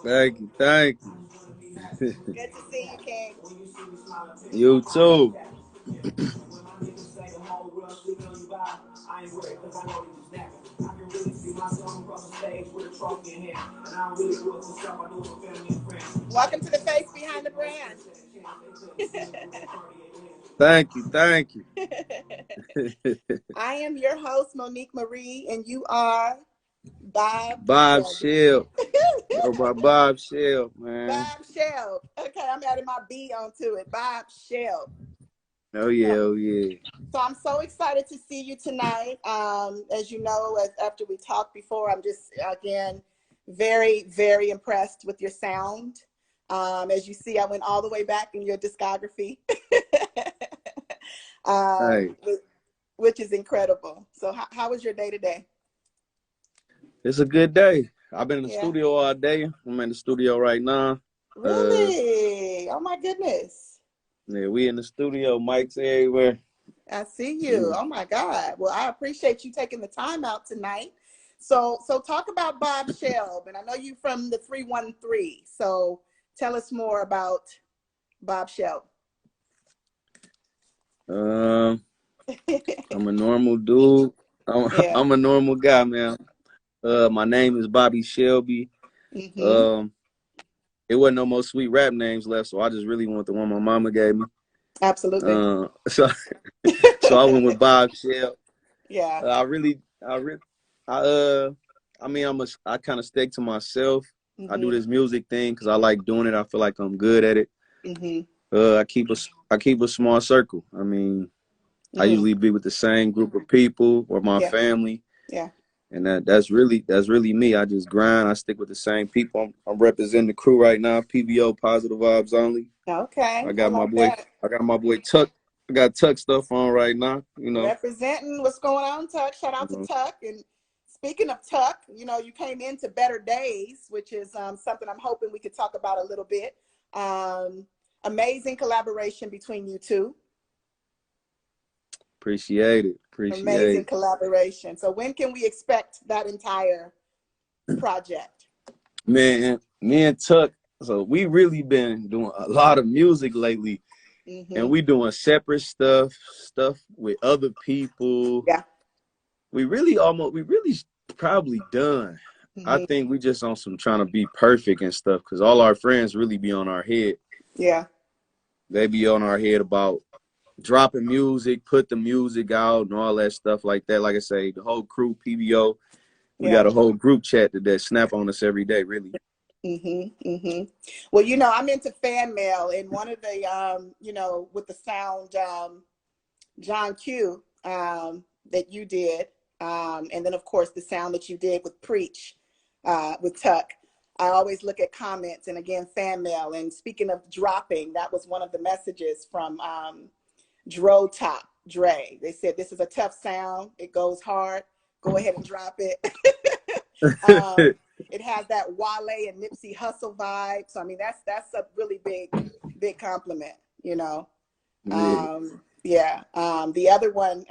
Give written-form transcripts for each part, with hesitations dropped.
Thank you, thank you. Good to see you, King. You too. Welcome to the face behind the brand. Thank you, thank you. I am your host, Monique Marie, and you are Bob Bob Shelby. Shelb. Go by Bob Shelb, man. Bob Shelb. Okay, I'm adding my B onto it. Bob Shelb. Oh yeah, oh yeah. So I'm so excited to see you tonight. As you know, after we talked before, I'm just, again, very, very impressed with your sound. As you see, I went all the way back in your discography, um, Hey, which is incredible. So how was your day today? it's a good day. I've been in the Yeah. studio all day. I'm in the studio right now. Really? Oh my goodness. Yeah, we in the studio, mics everywhere. I see Yeah. you. Oh my God. Well, I appreciate you taking the time out tonight. So talk about Bob Shelb, and I know you from the 313. So tell us more about Bob Shelb. I'm a normal dude. Yeah. I'm a normal guy, man. My name is Bobby Shelby. Mm-hmm. Um, it wasn't no more sweet rap names left, so I just really want the one my mama gave me. Absolutely. So so I went with Bob Shelby. Yeah. I mean, I kind of stick to myself. I do Mm-hmm. this music thing because I like doing it. I feel like I'm good at it. Mm-hmm. I keep a small circle. I mean, I Mm. usually be with the same group of people or my Yeah. family. Yeah. And that's really me. I just grind. I stick with the same people. I'm representing the crew right now. PVO, positive vibes only. Okay. I like that. I got my boy Tuck. I got Tuck stuff on right now. Representing what's going on, Tuck. Shout out to You Tuck. And speaking of Tuck, you came into Better Days, which is something I'm hoping we could talk about a little bit. Um, Amazing collaboration between you two. Appreciate it. Appreciate Amazing it. collaboration. So when can we expect that entire project? Man, me and Tuck. So we really been doing a lot of music lately, and Mm-hmm. we doing separate stuff with other people. Yeah. We really probably done. I Mm-hmm. think we just on some trying to be perfect and stuff because all our friends really be on our head. Yeah. They be on our head about dropping music, put the music out and all that stuff like that. Like I say, the whole crew, PBO, we Yeah. got a whole group chat that snap on us every day, really. Mm-hmm. Mm-hmm. Well, I'm into fan mail, and one of the, with the sound, John Q, that you did, and then of course the sound that you did with Preach, with Tuck. I always look at comments and again fan mail. And speaking of dropping, that was one of the messages from Dro Top Dre. They said this is a tough sound. It goes hard. Go ahead and drop it. It has that Wale and Nipsey Hussle vibe. So I mean that's a really big compliment, Yeah. Yeah. The other one,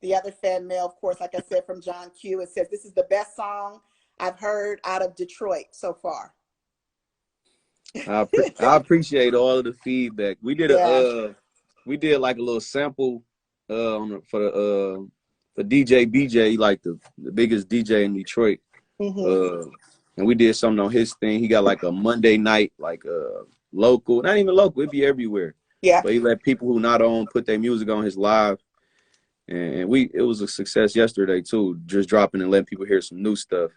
the other fan mail, of course, like I said, from John Q, it says, this is the best song I've heard out of Detroit so far. I appreciate all of the feedback. Yeah. We did like a little sample for DJ BJ, like the biggest DJ in Detroit. Mm-hmm. Uh, and we did something on his thing. He got like a Monday night, like local, not even local, it'd be everywhere. Yeah. But he let people who not on put their music on his live. And it was a success yesterday too, just dropping and letting people hear some new stuff.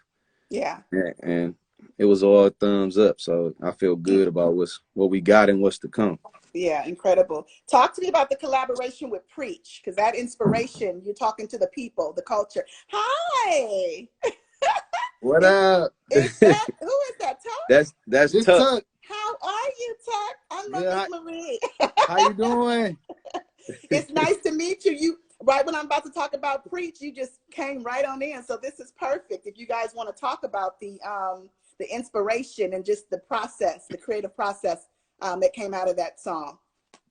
Yeah. And it was all thumbs up. So I feel good about what we got and what's to come. Yeah, incredible. Talk to me about the collaboration with Preach, because that inspiration, you're talking to the people, the culture. Hi. What Is, up? who is that? Tuck? That's It's tough. Tuck. How are you, Tuck? I'm Good. Monique Marie. How you doing? It's nice to meet you. You right when I'm about to talk about Preach, you just came right on in. So this is perfect. If you guys want to talk about the inspiration and just the process, the creative process that came out of that song.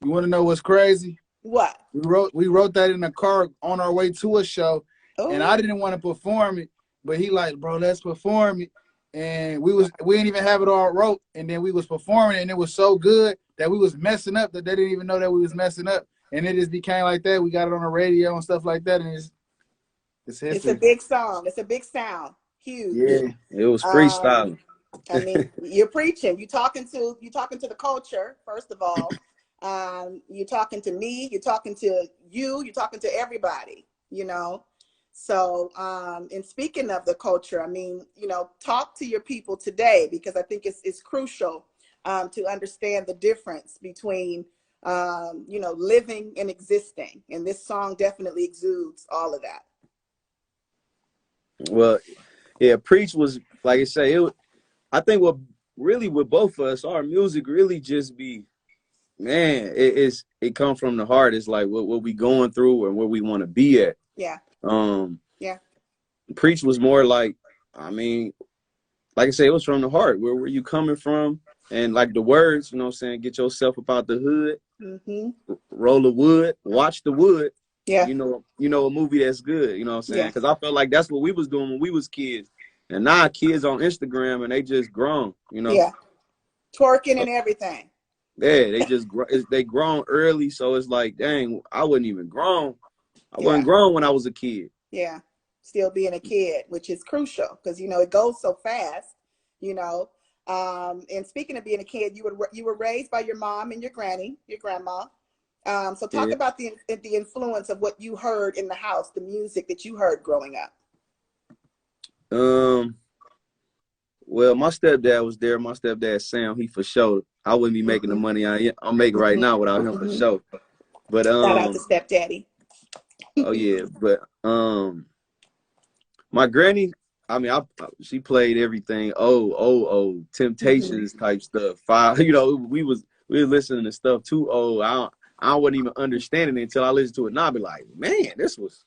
You want to know what's crazy? What? We wrote that in the car on our way to a show, and I Oh. didn't want to perform it, but he like, bro, let's perform it. and we didn't even have it all wrote, and then we was performing, and it was so good that we was messing up that they didn't even know that we was messing up, and it just became like that. We got it on the radio and stuff like that, and it's history. It's a big song. It's a big sound. Huge. Yeah, it was freestyling. I mean, you're preaching. You're talking to the culture, first of all. You're talking to me. You're talking to you. You're talking to everybody. You know. So, and speaking of the culture, I mean, you know, talk to your people today, because I think it's crucial to understand the difference between, you know, living and existing. And this song definitely exudes all of that. Well, yeah, Preach was, like I say, I think what really with both of us, our music really just be, man, it comes from the heart. It's like what we going through and where we want to be at. Yeah. Yeah. Preach was more like, I mean, like I say, it was from the heart. Where you coming from? And like the words, you know what I'm saying? Get yourself up out the hood, roll the wood, watch the wood. Yeah. You know, a movie that's good, you know what I'm saying? Because I felt like that's what we was doing when we was kids. And now kids on Instagram and they just grown, you know? Yeah. Twerking and everything. Yeah, they grown early. So it's like, dang, I wasn't even grown. I wasn't grown when I was a kid. Yeah. Still being a kid, which is crucial because, you know, it goes so fast, you know. And speaking of being a kid, you were raised by your mom and your grandma. So talk about the influence of what you heard in the house, the music that you heard growing up. Well, my stepdad was there. My stepdad, Sam, he for sure. I wouldn't be making the money I'm making right now without him for sure. But shout out to stepdaddy. Oh yeah, but my granny, I mean, she played everything. Temptations type stuff. You know, we were listening to stuff too old. I wasn't even understanding it until I listened to it. And I'd be like, man, this was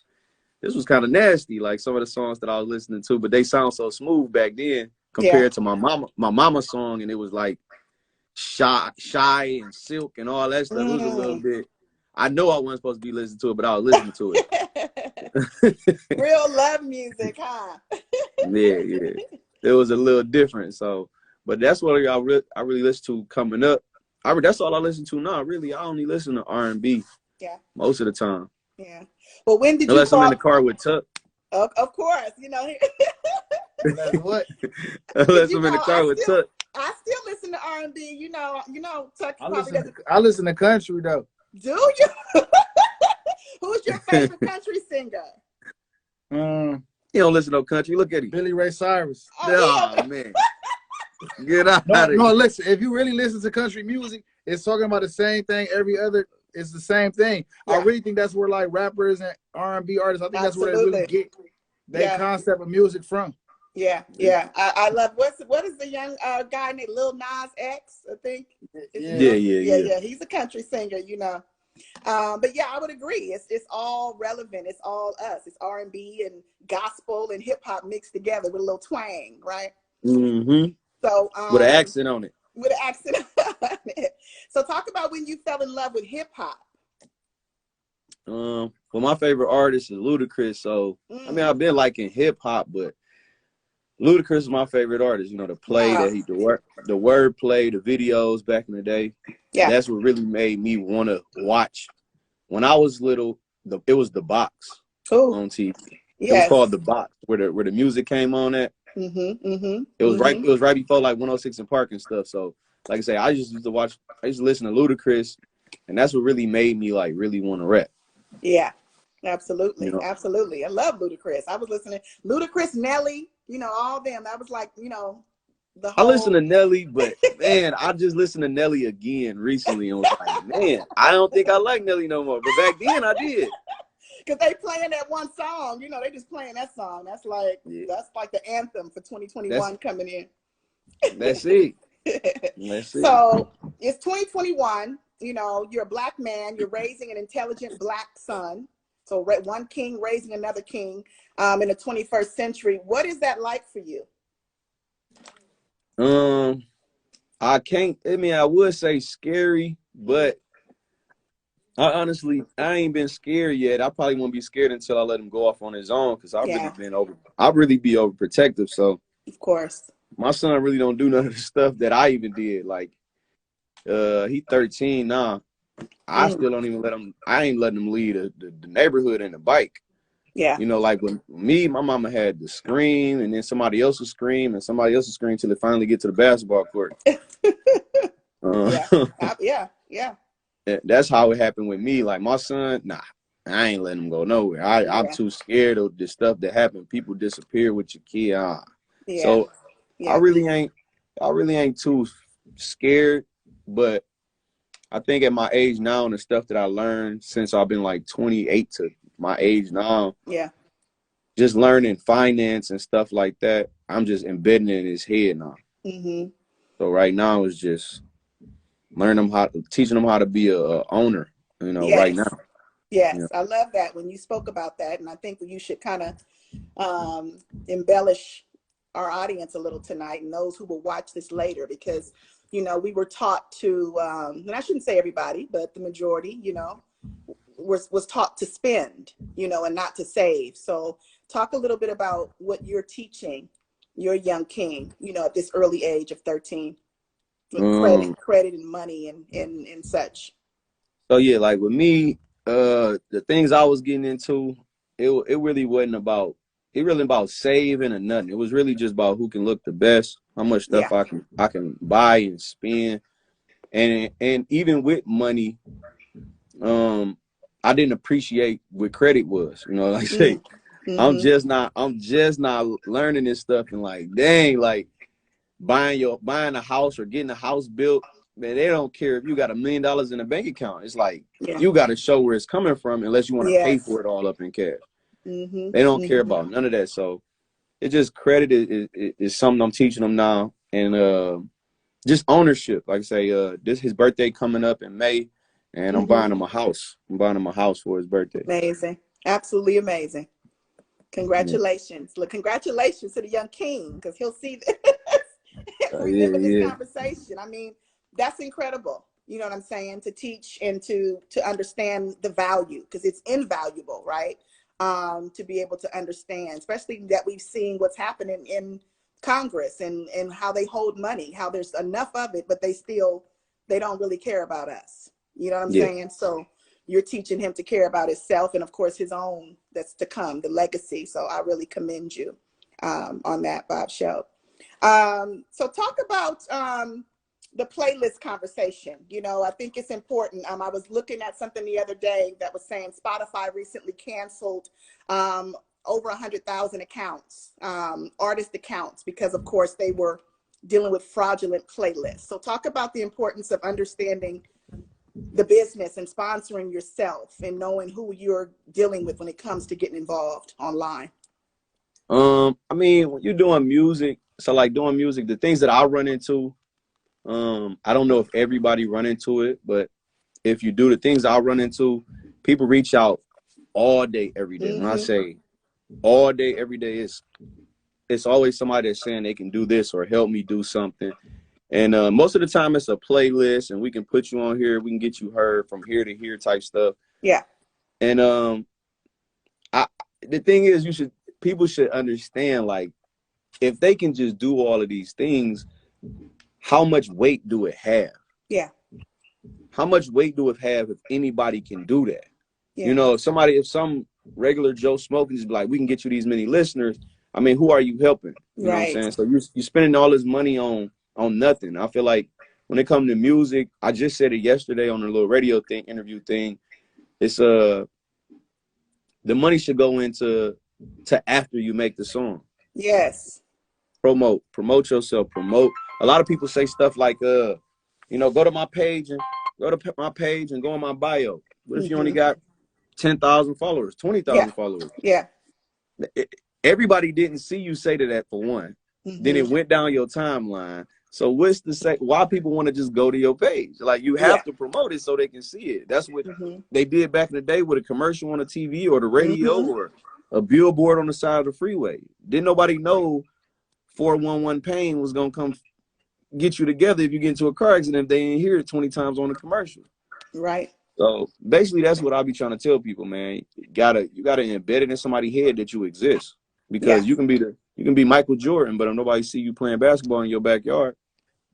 kind of nasty. Like some of the songs that I was listening to, but they sound so smooth back then compared to my mama's song, and it was like shy and silk and all that stuff. It was a little bit. I know I wasn't supposed to be listening to it, but I was listening to it. Real love music, huh? Yeah. It was a little different. So, but that's what I really listen to coming up. That's all I listen to now. Really, I only listen to R&B. Yeah. Most of the time. Yeah. But when did unless I'm in the car with Tuck. Of course, you know. What? Unless I'm in the car with Tuck. I still listen to R&B. You know, Tuck. I listen to country though. Do you? Who's your favorite country singer? He don't listen to no country. Look at him. Billy Ray Cyrus. Oh man. Get out of here. No, listen. If you really listen to country music, it's talking about the same thing. It's the same thing. Yeah. I really think that's where like rappers and R&B artists, I think that's where they really get their concept of music from. Yeah. I love what is the young guy named Lil Nas X, I think. Yeah. He's a country singer, you know. But yeah, I would agree. It's all relevant. It's all us. It's R&B and gospel and hip hop mixed together with a little twang, right? Mm-hmm. So with an accent on it. With an accent on it. So talk about when you fell in love with hip hop. Well, my favorite artist is Ludacris. So I mean, I've been liking hip hop, but Ludacris is my favorite artist. You know, the play that the word play, the videos back in the day. Yeah, that's what really made me want to watch. When I was little, it was The Box on TV. Yes. It was called The Box, where the music came on at. It was right before like 106 and Park and stuff. So like I say, I used to listen to Ludacris, and that's what really made me like really want to rap. Yeah, absolutely. You know? Absolutely. I love Ludacris. I was listening Ludacris, Nelly, you know, all them. That was like, you know, the whole... I listened to Nelly, but man, I just listened to Nelly again recently and was like, man, I don't think I like Nelly no more. But back then I did. Because they playing that one song, you know, they just playing that song. That's like the anthem for 2021 coming in. That's it. So it's 2021. You know, you're a Black man. You're raising an intelligent Black son. So one king raising another king in the 21st century. What is that like for you? I would say scary, but I ain't been scared yet. I probably won't be scared until I let him go off on his own, because I've really be overprotective. So of course. my son really don't do none of the stuff that I even did. Like, he 13 now. I still don't even let him. I ain't letting him lead the neighborhood in the bike. Yeah. You know, like when me, my mama had to scream, and then somebody else would scream, and somebody else would scream till it finally get to the basketball court. Yeah. That's how it happened with me. Like my son, nah, I ain't letting him go nowhere. I'm too scared of the stuff that happened. People disappear with your kid. So I really ain't too scared. But I think at my age now and the stuff that I learned since I've been like 28 to my age now, just learning finance and stuff like that, I'm just embedding it in his head now. So right now it's just teaching them how to be a owner, you know, right now. Yes, I love that when you spoke about that, and I think you should kind of embellish our audience a little tonight and those who will watch this later, because, you know, we were taught to, and I shouldn't say everybody, but the majority, you know, was taught to spend, you know, and not to save. So talk a little bit about what you're teaching your young king, you know, at this early age of 13, with credit and money and such. So yeah, like with me, the things I was getting into, it really wasn't about saving or nothing. It was really just about who can look the best, how much stuff I can buy and spend, and even with money, I didn't appreciate what credit was. You know, like say, I'm just not learning this stuff, and like, dang, like buying a house or getting a house built, man, they don't care if you got $1 million in the bank account. It's like you got to show where it's coming from, unless you want to pay for it all up in cash. They don't care about none of that. So it just credit is something I'm teaching them now, and just ownership. Like I say, his birthday coming up in May, and I'm buying him a house. I'm buying him a house for his birthday. Amazing, absolutely amazing. Congratulations! Look, congratulations to the young king, because he'll see this. Remember this conversation. I mean, that's incredible. You know what I'm saying? To teach and to understand the value, because it's invaluable, right? To be able to understand, especially that we've seen what's happening in Congress and how they hold money, how there's enough of it, but they don't really care about us. You know what I'm saying? So you're teaching him to care about himself and, of course, his own that's to come, the legacy. So I really commend you on that, Bob Shelb. So talk about the playlist conversation. You know, I think it's important. I was looking at something the other day that was saying Spotify recently canceled over 100,000 accounts, artist accounts, because of course they were dealing with fraudulent playlists. So talk about the importance of understanding the business and sponsoring yourself and knowing who you're dealing with when it comes to getting involved online. I mean, when you're doing music, so like doing music, the things that I run into, I don't know if everybody run into it, but if you do, the things I run into, people reach out all day, every day. When I say all day, every day, it's always somebody that's saying they can do this or help me do something. And most of the time it's a playlist, and we can put you on here. We can get you heard from here to here type stuff. Yeah. And the thing is, people should understand, like, if they can just do all of these things, how much weight do it have? Yeah. How much weight do it have if anybody can do that? Yeah. You know, if some regular Joe Smoking is like, we can get you these many listeners. I mean, who are you helping? You know what I'm saying? So you're spending all this money on nothing. I feel like when it comes to music, I just said it yesterday on a little radio interview thing. It's the money should go into after you make the song. Yes. Promote yourself. A lot of people say stuff like, you know, go to my page and go on my bio. What if you only got 10,000 followers, 20,000 followers? Yeah. Everybody didn't see you say that for one. Then it went down your timeline. So why people want to just go to your page? Like, you have to promote it so they can see it. That's what they did back in the day with a commercial on the TV or the radio or a billboard on the side of the freeway. Didn't nobody know 411 Pain was going to come get you together if you get into a car accident. They didn't hear it 20 times on the commercial. Right. So basically that's what I be trying to tell people, man. You gotta embed it in somebody's head that you exist, because you can be You can be Michael Jordan, but if nobody see you playing basketball in your backyard,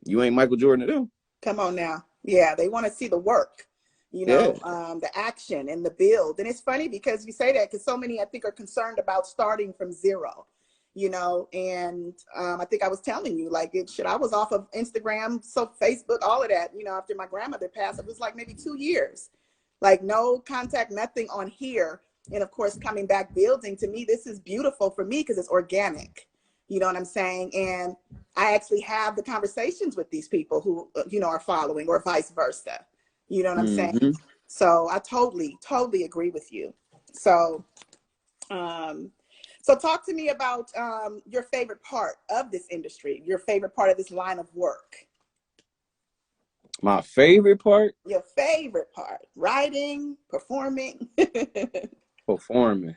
you ain't Michael Jordan to them. Come on now. Yeah, they want to see the work, Yeah. the action and the build. And it's funny because you say that because so many, I think, are concerned about starting from zero, and I think I was telling you, like, I was off of Instagram, so Facebook, all of that, after my grandmother passed. It was like maybe 2 years, like no contact, nothing on here. And of course, coming back building, to me, this is beautiful for me because it's organic. You know what I'm saying? And I actually have the conversations with these people who, are following, or vice versa. You know what I'm saying? So I totally, totally agree with you. So, so talk to me about your favorite part of this industry, your favorite part of this line of work. My favorite part? Your favorite part. Writing, performing. Performing.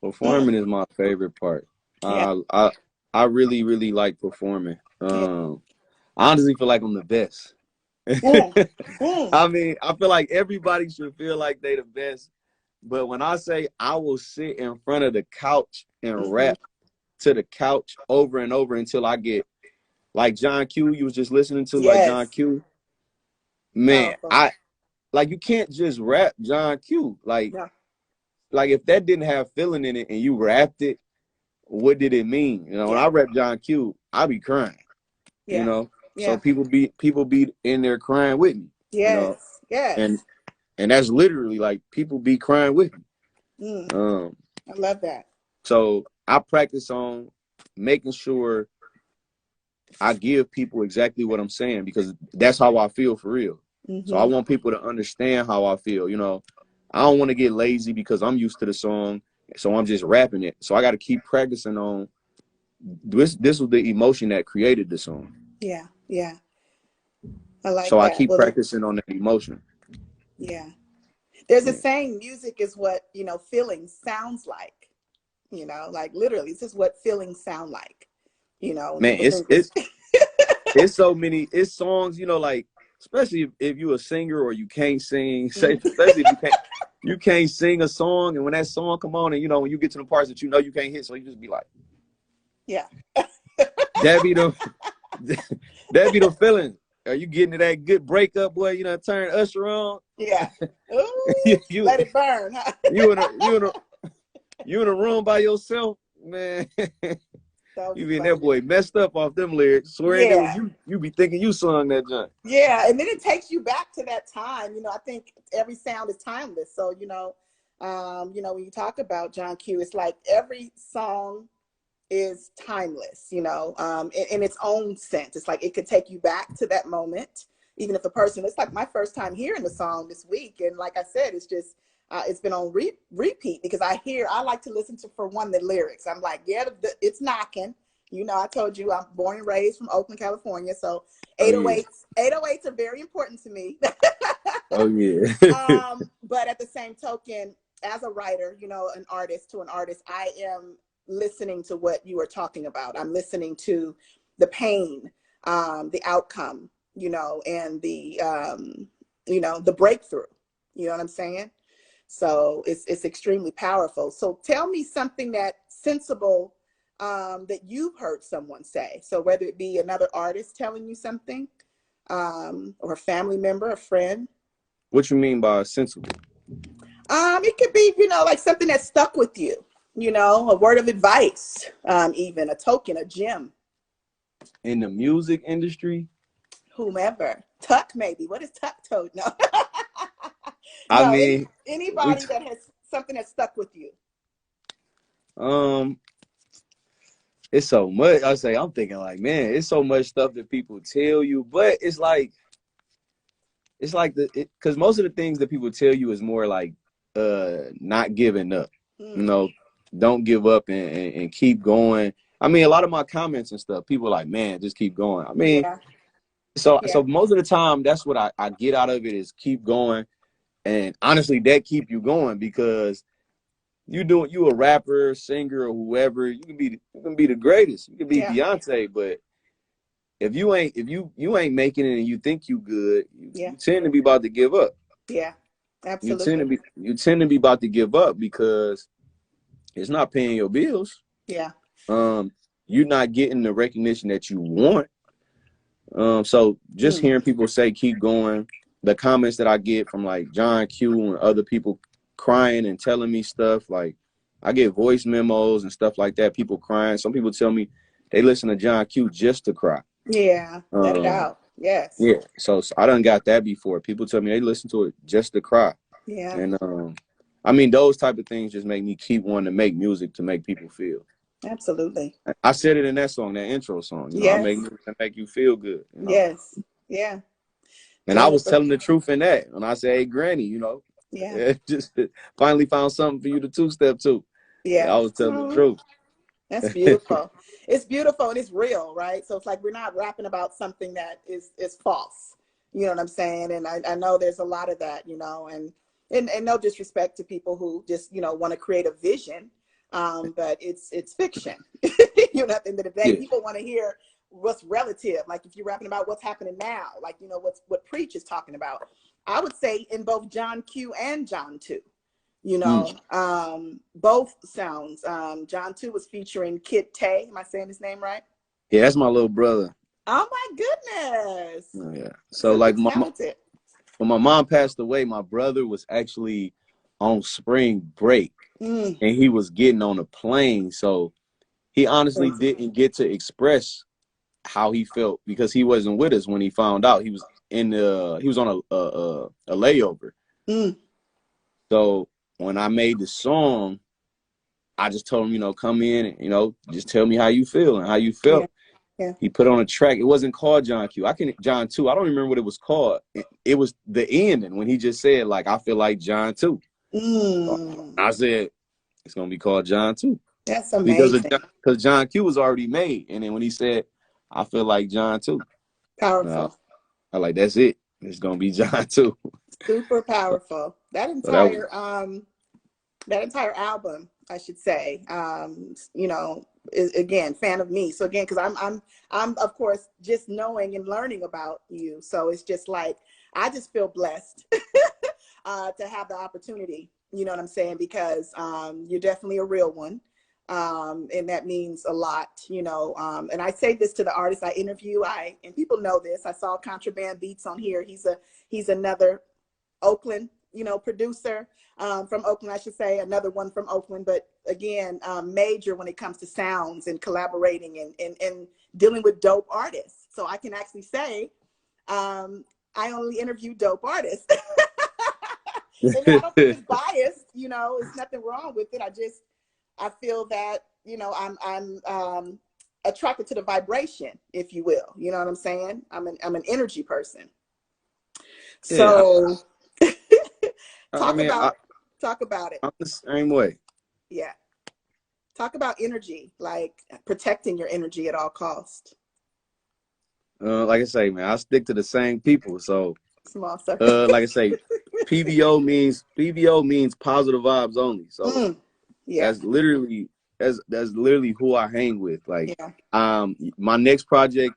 Performing is my favorite part. Yeah. I really, really like performing. I honestly feel like I'm the best. I mean, I feel like everybody should feel like they the best. But when I say I will sit in front of the couch and rap to the couch over and over until I get like John Q, you was just listening to, like John Q. Man, like you can't just rap John Q. Like if that didn't have feeling in it and you rapped it, what did it mean? When I rap John Q, I be crying. So people be in there crying with me. Yes. And that's literally like people be crying with me. I love that. So I practice on making sure I give people exactly what I'm saying, because that's how I feel for real. So I want people to understand how I feel. I don't want to get lazy because I'm used to the song, so I'm just rapping it. So I got to keep practicing on this. This was the emotion that created the song. Yeah. I like so that. I keep practicing on that emotion. Yeah. There's a saying, music is what, feeling sounds like. Like literally, this is what feelings sound like. Man, it's so many, it's songs, like, especially if you're a singer or you can't sing, especially if you can't sing a song, and when that song come on, and when you get to the parts that you can't hit, so you just be like, yeah. that be the feeling. Are you getting to that good breakup, boy? Turn Usher on. Yeah. Ooh, let it burn. Huh? You in a room by yourself, man. You be in that boy messed up off them lyrics. Swearing it was you be thinking you sung that junk. Yeah, and then it takes you back to that time. I think every sound is timeless. So, when you talk about John Q, it's like every song is timeless, in its own sense. It's like it could take you back to that moment, even if it's like my first time hearing the song this week. And like I said, it's just, it's been on repeat because I like to listen to, for one, the lyrics. I'm like, it's knocking. I told you I'm born and raised from Oakland, California. So 808s are very important to me. Oh, yeah. But at the same token, as a writer, an artist, I am listening to what you are talking about. I'm listening to the pain, the outcome, and the breakthrough. You know what I'm saying? So it's extremely powerful. So tell me something that's sensible that you've heard someone say. So whether it be another artist telling you something, or a family member, a friend. What you mean by sensible? It could be, like something that stuck with you, a word of advice, even a token, a gem. In the music industry? Whomever. Tuck, maybe. What is Tuck told? No. I mean, anybody that has something that stuck with you. It's so much. I'm thinking like, man, it's so much stuff that people tell you, but it's like because most of the things that people tell you is more like not giving up. Don't give up and keep going. I mean, a lot of my comments and stuff, people are like, man, just keep going. I mean, so most of the time, that's what I get out of it is keep going. And honestly, that keep you going because you a rapper, singer, or whoever. You can be the greatest. You can be Beyonce, but if you ain't making it and you think you good, you tend to be about to give up. Yeah, absolutely. You tend to be about to give up because it's not paying your bills. Yeah. You're not getting the recognition that you want. So just hearing people say, keep going, the comments that I get from like John Q and other people crying and telling me stuff, like I get voice memos and stuff like that, people crying. Some people tell me they listen to John Q just to cry. Yeah. Let it out. Yes. Yeah. So I done got that before. People tell me they listen to it just to cry. Yeah. And I mean, those type of things just make me keep wanting to make music to make people feel. Absolutely. I said it in that song, that intro song. You know, I make music to make you feel good. You know? Yes. Yeah. And I was telling the truth in that. When I say, hey, Granny, you know, just finally found something for you to two-step to. Yeah. I was telling the truth. That's beautiful. It's beautiful and it's real, right? So it's like we're not rapping about something that is false. You know what I'm saying? And I know there's a lot of that, you know, and no disrespect to people who just, you know, want to create a vision. But it's fiction. You know, at the end of the day, people want to hear what's relative. Like if you're rapping about what's happening now, like, you know, what Preach is talking about. I would say in both John Q and John 2. You know, both sounds. John 2 was featuring Kid Tay. Am I saying his name right? Yeah, that's my little brother. Oh my goodness. Oh, yeah. So like when my mom passed away, my brother was actually on spring break and he was getting on a plane. So he honestly didn't get to express how he felt because he wasn't with us when he found out. He was on a layover. So when I made the song, I just told him, you know, come in and, you know, just tell me how you feel and how you felt. Yeah. He put on a track. It wasn't called John Q. John 2. I don't remember what it was called. It was the ending when he just said, like, I feel like John 2. I said, it's going to be called John 2. That's amazing. Because John Q was already made. And then when he said, I feel like John 2. Powerful. I like, that's it. It's going to be John 2. Super powerful. That entire album, I should say, you know, is again fan of me. So again, because I'm of course just knowing and learning about you. So it's just like I just feel blessed to have the opportunity. You know what I'm saying? Because you're definitely a real one, and that means a lot. You know, and I say this to the artists I interview. And people know this. I saw Contraband Beats on here. He's another Oakland, you know, producer from Oakland, I should say, another one from Oakland, but again, major when it comes to sounds and collaborating and dealing with dope artists. So I can actually say I only interview dope artists. And I don't think it's biased, you know, there's nothing wrong with it. I feel that, you know, I'm attracted to the vibration, if you will. You know what I'm saying? I'm an energy person. So talk about it. I'm the same way. Yeah. Talk about energy, like protecting your energy at all costs. Like I say, man, I stick to the same people. So small circle. Like I say, PVO means positive vibes only. So that's literally who I hang with. Like my next project,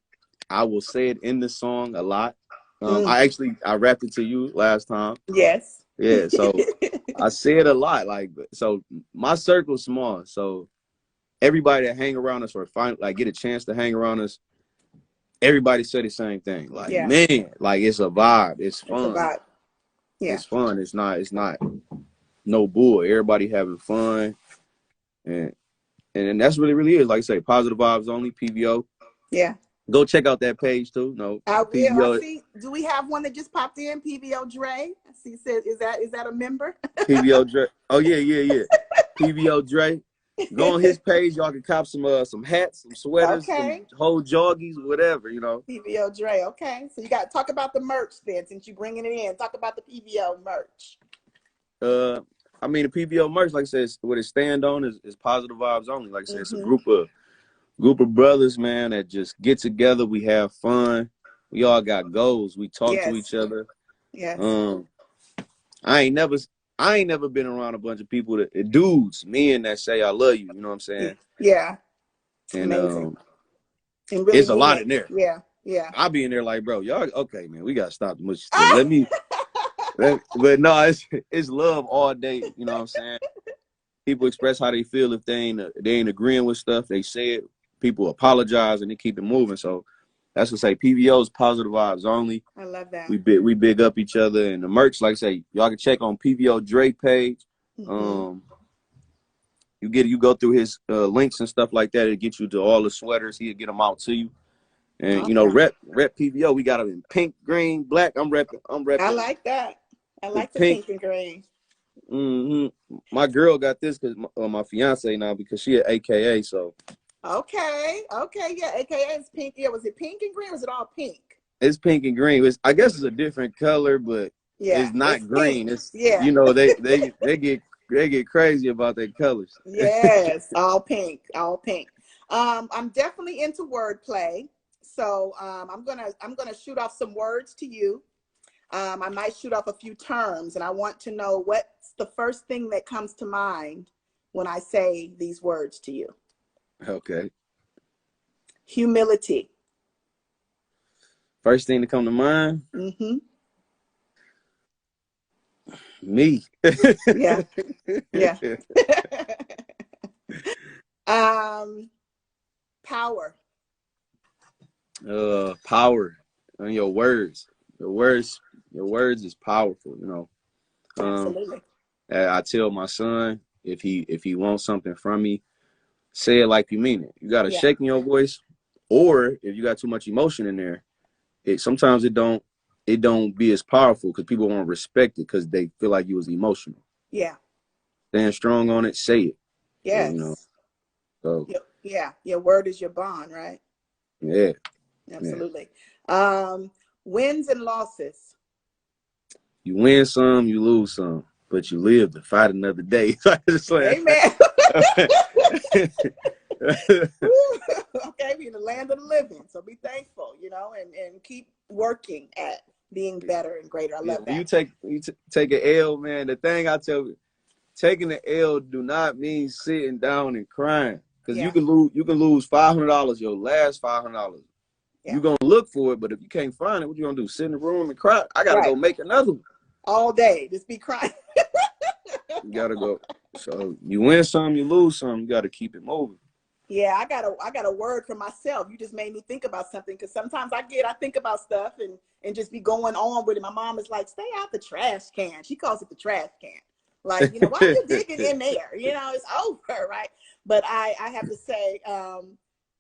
I will say it in the song a lot. I rapped it to you last time. Yes. Yeah, so I say it a lot. Like, so my circle's small. So everybody that hang around us or get a chance to hang around us, everybody said the same thing. Like, man, like it's a vibe. It's fun. It's a vibe. Yeah. It's fun. It's not no bull. Everybody having fun. And that's what it really is. Like I say, positive vibes only, PVO. Yeah. Go check out that page too. No, I will. I see. Do we have one that just popped in? PVO Dre. I see. Says is that a member? PVO Dre. Oh yeah. PVO Dre. Go on his page. Y'all can cop some hats, some sweaters, some whole joggies, whatever, you know. PVO Dre. Okay. So you got to talk about the merch then, since you're bringing it in. Talk about the PVO merch. I mean the PVO merch, like I said, what it stand on is positive vibes only. Like I said, it's a group of brothers, man, that just get together. We have fun. We all got goals. We talk to each other. Yes. I ain't never been around a bunch of people dudes, men that say I love you. You know what I'm saying? Yeah. And amazing. And really it's a lot in there. Yeah. I'll be in there like, bro, y'all okay, man? We gotta stop the much stuff. But no, it's love all day. You know what I'm saying? People express how they feel. If they ain't agreeing with stuff, they say it. People apologize and they keep it moving. So that's what I say. PVO is positive vibes only. I love that. We big up each other, and the merch, like I say, y'all can check on PVO Drake page. You go through his links and stuff like that. It gets you to all the sweaters. He'll get them out to you. And Awesome. you know, rep PVO. We got them in pink, green, black. I'm repping. I like that. I like the pink and green. My girl got this because my fiance now, because she at AKA. So okay, yeah, AKA is pink. Yeah, was it pink and green? Or was it all pink? It's pink and green. I guess it's a different color, but it's not green. Pink. It's you know, they get crazy about their colors. Yes, all pink, all pink. I'm definitely into wordplay, so I'm gonna shoot off some words to you. I might shoot off a few terms, and I want to know what's the first thing that comes to mind when I say these words to you. Okay. Humility. First thing to come to mind? Me. Yeah. Yeah. Power. Power. And your words. Your words is powerful, you know. Absolutely. I tell my son, if he wants something from me, say it like you mean it. You got to shake in your voice, or if you got too much emotion in there, sometimes it don't be as powerful because people won't respect it because they feel like you was emotional. Yeah. Stand strong on it. Say it. Yes. You know. So. Yeah. Your word is your bond, right? Yeah. Absolutely. Wins and losses. You win some, you lose some, but you live to fight another day. Amen. Okay, we're in the land of the living, so be thankful, you know, and keep working at being better and greater. I love that. You take an L, man. The thing I tell you, taking an L do not mean sitting down and crying, because you can lose $500, your last $500. You're gonna look for it, but if you can't find it, what you gonna do? Sit in the room and cry? I gotta go make another one. All day, just be crying. You gotta go. So you win some, you lose some. You gotta keep it moving. Yeah, I got a word for myself. You just made me think about something, because sometimes I think about stuff and just be going on with it. My mom is like, stay out the trash can. She calls it the trash can. Like, you know, why are you digging in there? You know, it's over, right? But I have to say,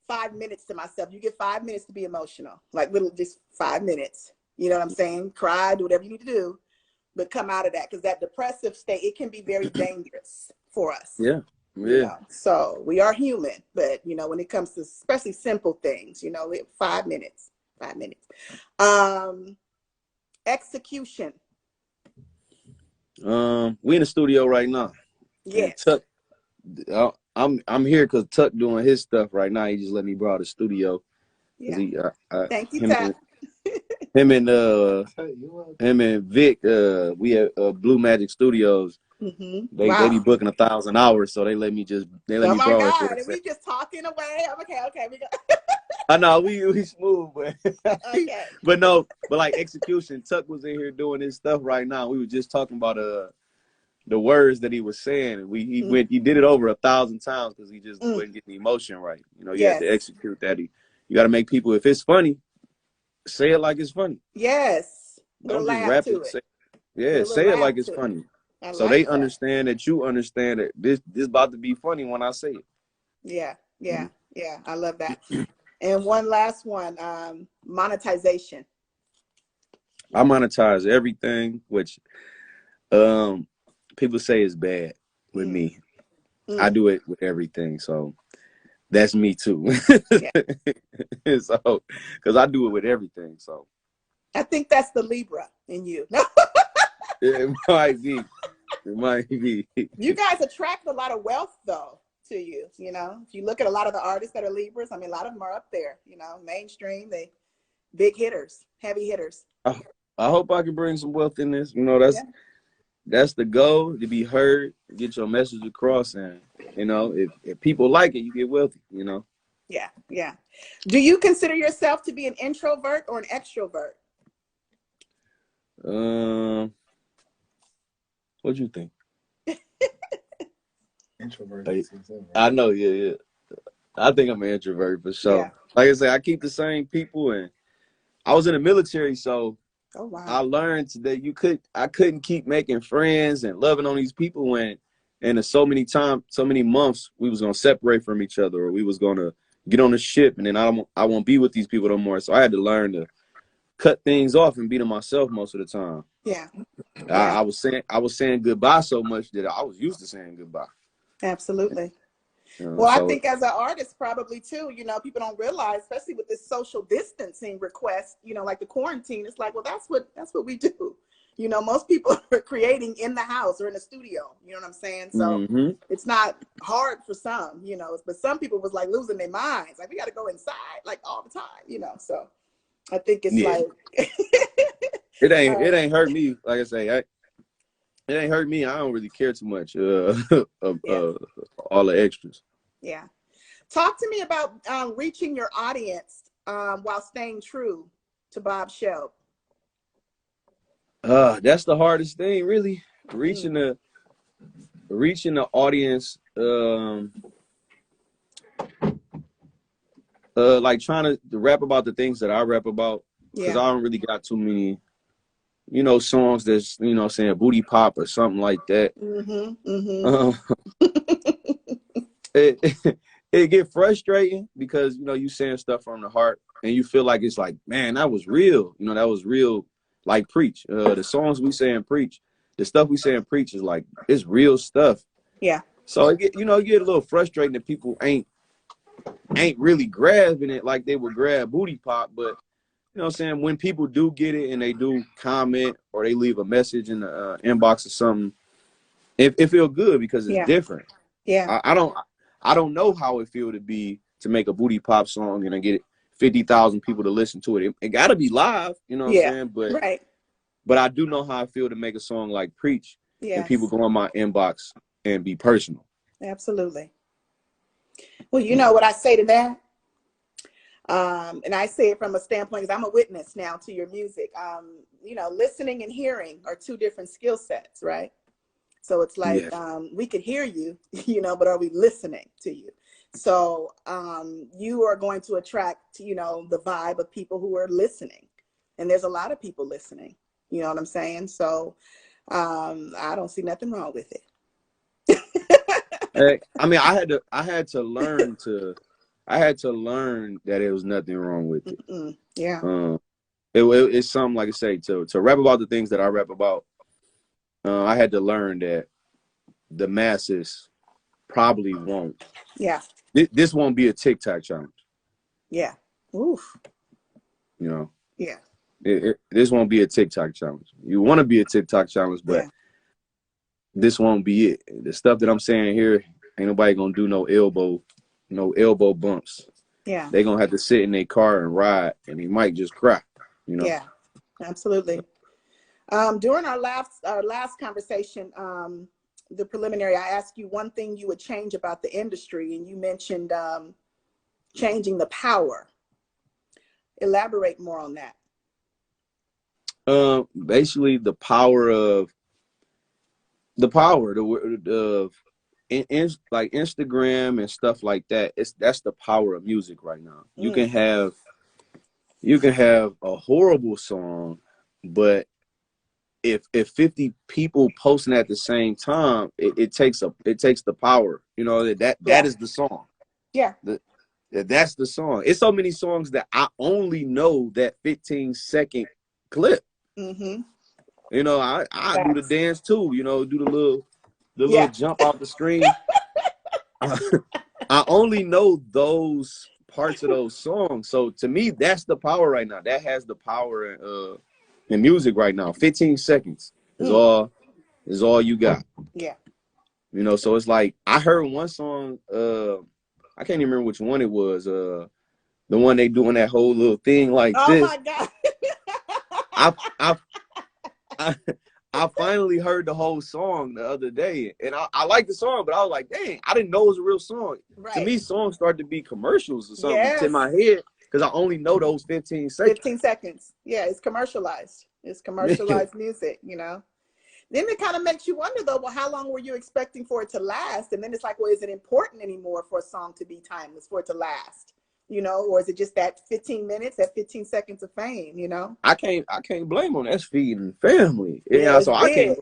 5 minutes to myself. You get 5 minutes to be emotional, like just 5 minutes. You know what I'm saying? Cry, do whatever you need to do, but come out of that, because that depressive state, it can be very dangerous for us. Yeah. You know? So we are human, but you know, when it comes to especially simple things, you know, 5 minutes. Execution. We in the studio right now. Yes. Tuck, I'm here because Tuck doing his stuff right now. He just let me borrow the studio. Yeah. Thank you, him Tuck. Him and Vic, we at Blue Magic Studios. They be booking 1,000 hours, so they let me borrow it. Oh my God, and we just talking away. Okay, we go. I know we smooth, but okay. but like execution. Tuck was in here doing his stuff right now. We were just talking about the words that he was saying, and he did it over 1,000 times because he just wasn't getting the emotion right. You know, you have to execute that. You got to make people, if it's funny, say it like it's funny. Yes. Don't just rap it. Say it like it's funny. So they understand that you understand that this about to be funny when I say it. Yeah. I love that. And one last one, monetization. I monetize everything, which people say is bad with me. I do it with everything, so that's me too. So, because I do it with everything, so I think that's the Libra in you. It might be. It might be. You guys attract a lot of wealth, though, to you. You know, if you look at a lot of the artists that are Libras, I mean, a lot of them are up there. You know, mainstream, they big hitters, heavy hitters. I hope I can bring some wealth in this. You know, that's the goal, to be heard, get your message across, and you know, if people like it, you get wealthy. You know. Yeah. Do you consider yourself to be an introvert or an extrovert? What do you think? Introvert. Like, I know, yeah. I think I'm an introvert for sure. Yeah. Like I say, I keep the same people, and I was in the military, so Oh wow. I learned that I couldn't keep making friends and loving on these people when, and so many months we was gonna separate from each other, or we was gonna get on the ship, and then I won't be with these people no more. So I had to learn to cut things off and be to myself most of the time. Yeah. I was saying goodbye so much that I was used to saying goodbye. Absolutely. You know, Well, I so think as an artist, probably too, you know, people don't realize, especially with this social distancing request, you know, like the quarantine, it's like, well, that's what we do. You know, most people are creating in the house or in the studio, you know what I'm saying? So it's not hard for some, you know, but some people was like losing their minds. Like, we got to go inside like all the time, you know? So I think it's like, it ain't hurt me. Like I say, it ain't hurt me. I don't really care too much of all the extras. Yeah. Talk to me about reaching your audience while staying true to Bob Shelb. That's the hardest thing, really. Reaching the audience, like trying to rap about the things that I rap about, because I don't really got too many, you know, songs that's, you know, saying booty pop or something like that. It get frustrating because, you know, you saying stuff from the heart and you feel like it's like, man, that was real. You know, that was real. Like Preach, the songs we say and Preach, the stuff we say and Preach is like, it's real stuff. Yeah. So it get, you know, you get a little frustrating that people ain't really grabbing it like they would grab booty pop. But, you know what I'm saying, when people do get it and they do comment or they leave a message in the inbox or something, it feel good because it's different. Yeah. I don't know how it feel to make a booty pop song and I get 50,000 people to listen to it. It got to be live, you know what I'm saying? But I do know how I feel to make a song like Preach and people go in my inbox and be personal. Absolutely. Well, you know what I say to that? And I say it from a standpoint, because I'm a witness now to your music. You know, listening and hearing are two different skill sets, right? So it's like, we could hear you, you know, but are we listening to you? So you are going to attract, you know, the vibe of people who are listening. And there's a lot of people listening, you know what I'm saying? So I don't see nothing wrong with it. I mean, I had to learn that there was nothing wrong with it. It's something, like I say, to rap about the things that I rap about. I had to learn that the masses probably won't. Yeah. This won't be a TikTok challenge. Yeah. Oof. You know. Yeah. This won't be a TikTok challenge. You want to be a TikTok challenge, but this won't be it. The stuff that I'm saying here, ain't nobody gonna do no elbow bumps. Yeah. They gonna have to sit in their car and ride, and they might just cry. You know. Yeah. Absolutely. During our last conversation, the preliminary, I asked you one thing you would change about the industry, and you mentioned changing the power. Elaborate more on that. Basically the power of like Instagram and stuff like that. That's the power of music right now. You can have a horrible song, but if 50 people posting at the same time, it takes the power. You know, that is the song. Yeah. That's the song. It's so many songs that I only know that 15-second clip. You know, I do the dance too. You know, do the little jump off the screen. I only know those parts of those songs. So to me, that's the power right now. That has the power in music right now. 15 seconds is all you got. Yeah. You know, so it's like I heard one song. I can't even remember which one it was. The one they doing that whole little thing like this. Oh my God. I finally heard the whole song the other day, and I liked the song, but I was like, dang, I didn't know it was a real song. Right. To me, songs start to be commercials or something in my head because I only know those 15 seconds. 15 seconds. Yeah, it's commercialized. It's commercialized music, you know. Then it kind of makes you wonder, though, well, how long were you expecting for it to last? And then it's like, well, is it important anymore for a song to be timeless, for it to last? You know, or is it just that 15 minutes, that 15 seconds of fame, you know? I can't blame them. That's feeding family. Yeah, Yeah, it's so big.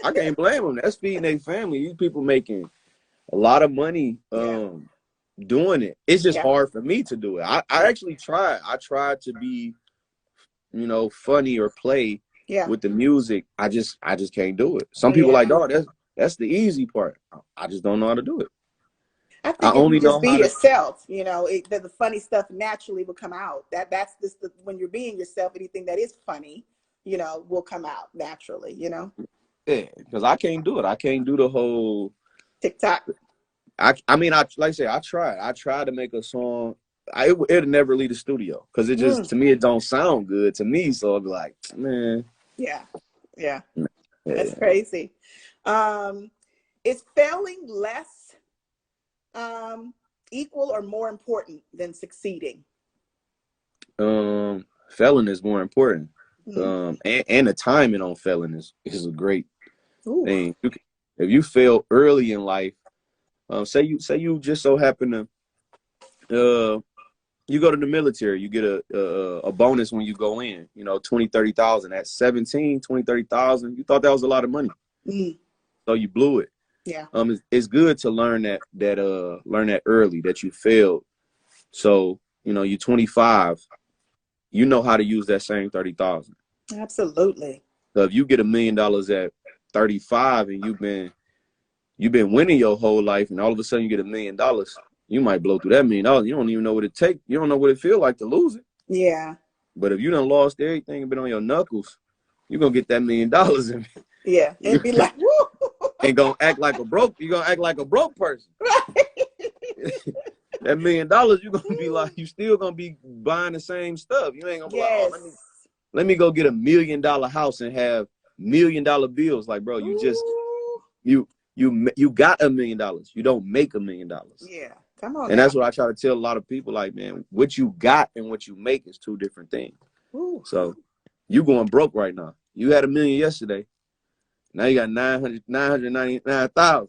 I can't blame them. That's feeding their family. These people making a lot of money doing it. It's just hard for me to do it. I actually tried. I tried to be, you know, funny or play with the music. I just can't do it. Some people like, oh, that's the easy part. I just don't know how to do it. I think if you just be yourself, you know, the funny stuff naturally will come out. That's just when you're being yourself, anything that is funny, you know, will come out naturally, you know? Yeah, because I can't do it. I can't do the whole TikTok. I mean, like I said, I tried to make a song. It'll never leave the studio because it just, to me, it don't sound good to me. So I'll be like, man. Yeah. That's crazy. Is failing less equal or more important than succeeding? Failing is more important. And the timing on failing is a great thing. If you fail early in life, say you just so happen to you go to the military, you get a bonus when you go in, you know, 20, 30,000 at 17, 20, 30,000. You thought that was a lot of money. So you blew it. Yeah. It's good to learn that early, that you failed. So, you know, you're 25, you know how to use that same 30,000. Absolutely. So if you get $1 million at 35 and you've been winning your whole life, and all of a sudden you get $1 million, you might blow through that $1 million. You don't even know what it takes. You don't know what it feels like to lose it. Yeah. But if you done lost everything and been on your knuckles, you're gonna get that $1 million and and be like, woo. And gonna act like a broke. You're gonna act like a broke person. That $1 million, you're gonna be like, you still gonna be buying the same stuff. You ain't gonna be like, oh, let me go get $1 million house and have $1 million bills. Like, bro, you just you got $1 million. You don't make $1 million. Yeah, come on. And that's what I try to tell a lot of people. Like, man, what you got and what you make is two different things. So you going broke right now. You had $1 million yesterday. Now you got 999,000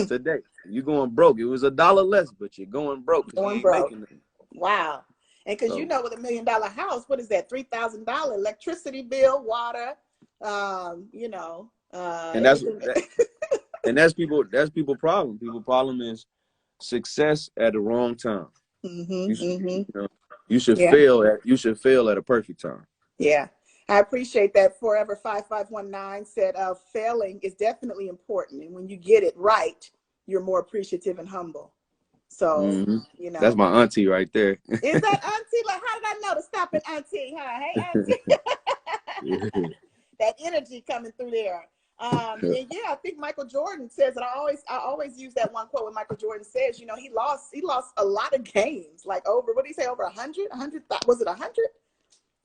today. You going broke. It was $1 less, but you're going broke because you ain't making it. Wow. And because you know, with $1 million house, what is that? $3,000 electricity bill, water, you know. And that's people problem. People problem is success at the wrong time. You should fail at a perfect time. Yeah. I appreciate that. Forever 5519 said failing is definitely important, and when you get it right, you're more appreciative and humble. So you know, that's my auntie right there. Is that auntie? Like, how did I know to stop it, auntie? Huh? Hey, auntie. That energy coming through there. And yeah, I think Michael Jordan says, and I always use that one quote when Michael Jordan says, you know, he lost a lot of games, like over, what did he say, over 100? Was it 100?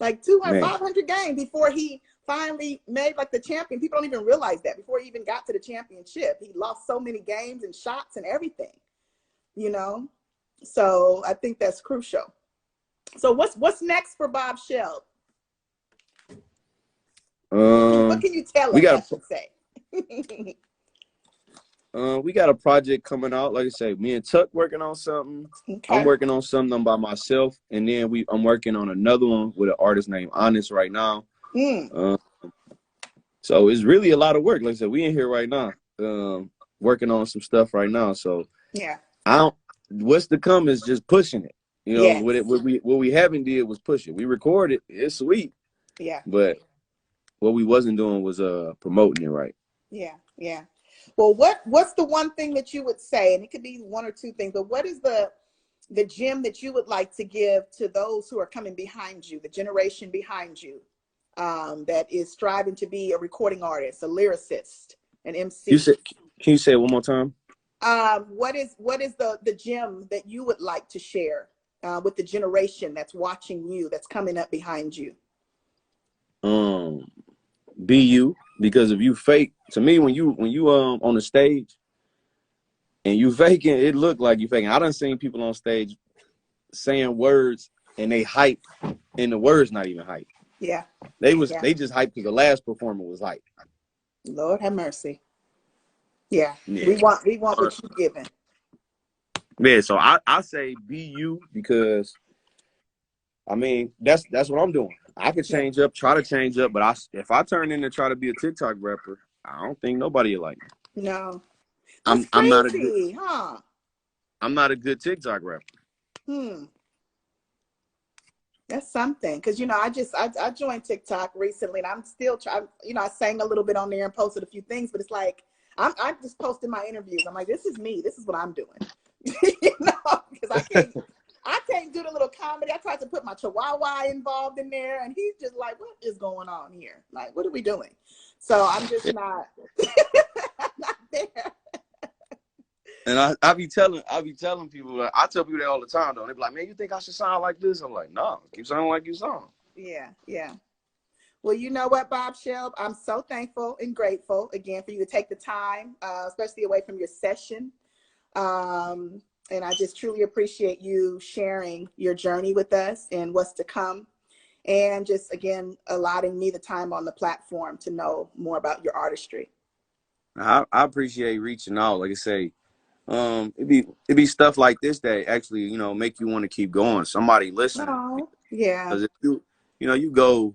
Like 200, 500 games before he finally made like the champion. People don't even realize that before he even got to the championship, he lost so many games and shots and everything, you know? So I think that's crucial. So what's next for Bob Shelb? What can you tell us? We got a project coming out. Like I say, me and Tuck working on something. I'm working on something by myself, and then I'm working on another one with an artist named Honest right now. So it's really a lot of work. Like I said, we in here right now, working on some stuff right now. So what's to come is just pushing it. You know, what we haven't did was push it. We recorded, it's sweet. Yeah. But what we wasn't doing was promoting it right. Yeah. Well, what's the one thing that you would say, and it could be one or two things, but what is the gem that you would like to give to those who are coming behind you, the generation behind you, that is striving to be a recording artist, a lyricist, an MC? Can you say it one more time? What is the gem that you would like to share with the generation that's watching you, that's coming up behind you? Be you, because if you fake, to me, when you on the stage and you faking, it look like you faking. I done seen people on stage saying words and they hype and the words not even hype. Yeah. They just hype because the last performer was hype. Lord have mercy. Yeah. Yeah. We want what you're giving. Yeah, so I say be you, because I mean that's what I'm doing. I could change up, try to change up, but if I turn in and try to be a TikTok rapper, I don't think nobody will like me. No. That's I'm not a crazy, good huh? I'm not a good TikTok rapper. That's something, because I joined TikTok recently, and I'm still trying. I sang a little bit on there and posted a few things, but it's like I'm just posting my interviews. I'm like, this is me. This is what I'm doing. Because I can't do the little comedy. I tried to put my chihuahua involved in there, and he's just like, what is going on here? Like, what are we doing? So I'm just not, I'm not there. And I be telling people, I tell people that all the time though. They be like, man, you think I should sound like this? I'm like, no, keep sounding like you sound. Yeah, yeah. Well, you know what, Bob Shelb, I'm so thankful and grateful again for you to take the time, especially away from your session. And I just truly appreciate you sharing your journey with us and what's to come. And just, again, allotting me the time on the platform to know more about your artistry. I appreciate reaching out. Like I say, it'd be stuff like this that actually, make you want to keep going. Somebody listening. Oh, yeah. Because if you go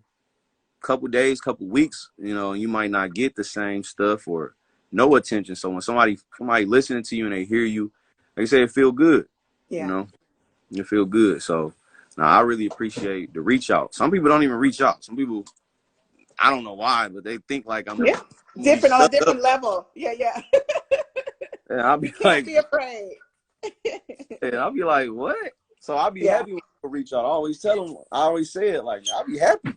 a couple days, couple weeks, you might not get the same stuff or no attention. So when somebody listening to you and they hear you, like I say, it feel good. Yeah. You feel good. So now I really appreciate the reach out. Some people don't even reach out. Some people, I don't know why, but they think like I'm different on a different level. Yeah, yeah. And I'll be Can't be afraid. And I'll be like, what? So I'll be happy when people reach out. I always say it, like, I'll be happy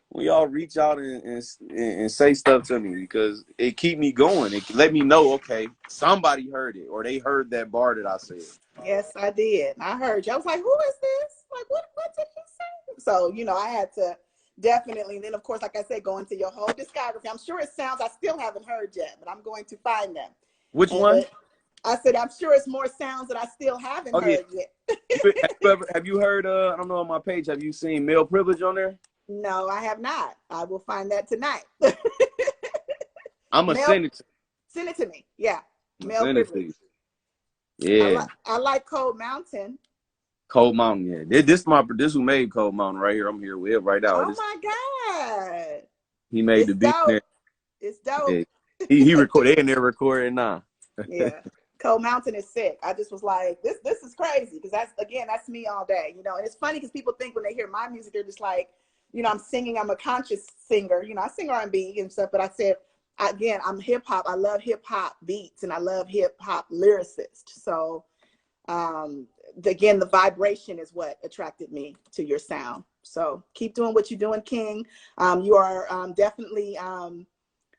when y'all reach out and say stuff to me, because it keep me going. It let me know, okay, somebody heard it, or they heard that bar that I said. Yes, I did. I heard you. I was like, who is this? Like, what did he say? So, I had to definitely, and then of course, like I said, go into your whole discography. I'm sure it sounds I still haven't heard yet, but I'm going to find them. Which one? I said, I'm sure it's more sounds that I still haven't heard yet. Have you heard, I don't know, on my page, have you seen Male Privilege on there? No, I have not. I will find that tonight. I'm going to send it to you. Send it to me. Yeah. Male Privilege. Yeah. I like Cold Mountain. Cold Mountain, yeah. This who made Cold Mountain right here. I'm here with it right now. Oh my God. He made the beat there. It's dope. Yeah. He recorded, they in there recording now. Yeah. Cold Mountain is sick. I just was like, this is crazy, because that's me all day, and it's funny because people think when they hear my music, they're just like, I'm singing, I'm a conscious singer, I sing R&B and stuff, but I said, again, I'm hip hop. I love hip hop beats and I love hip hop lyricists. So, again, the vibration is what attracted me to your sound. So keep doing what you're doing, King. You are definitely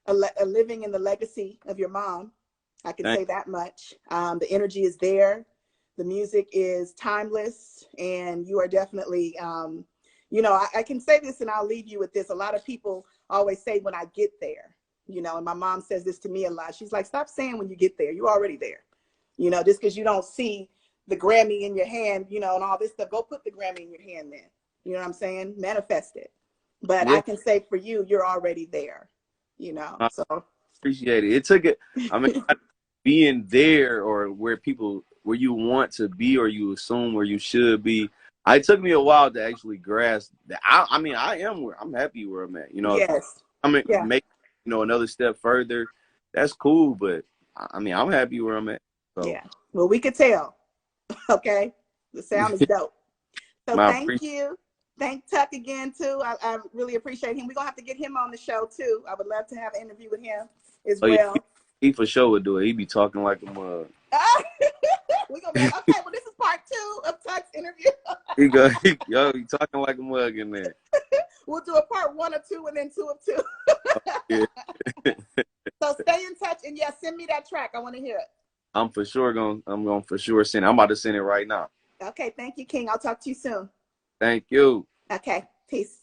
living in the legacy of your mom. I can say that much. The energy is there. The music is timeless, and you are definitely, I can say this, and I'll leave you with this. A lot of people always say when I get there, and my mom says this to me a lot. She's like, stop saying when you get there. You're already there. Just because you don't see the Grammy in your hand, and all this stuff, go put the Grammy in your hand then. You know what I'm saying? Manifest it. But I can say for you, you're already there, so. Appreciate it. It took it. I mean, being there, or where you want to be, or you assume where you should be. It took me a while to actually grasp that. I'm happy where I'm at. Yes. Make another step further. That's cool, but I'm happy where I'm at. So. Yeah. Well, we could tell. Okay. The sound is dope. So thank you. Thank Tuck again too. I really appreciate him. We're gonna have to get him on the show too. I would love to have an interview with him as well. Yeah. He for sure would do it. He be talking like a mug. We're gonna be like, okay, well, this is part 2 of Tuck's interview. He talking like a mug in there. We'll do a part 1 or 2 and then 2 of 2. Yeah. So stay in touch, and send me that track. I want to hear it. I'm going for sure send it. I'm about to send it right now. Okay, thank you, King. I'll talk to you soon. Thank you. Okay, peace.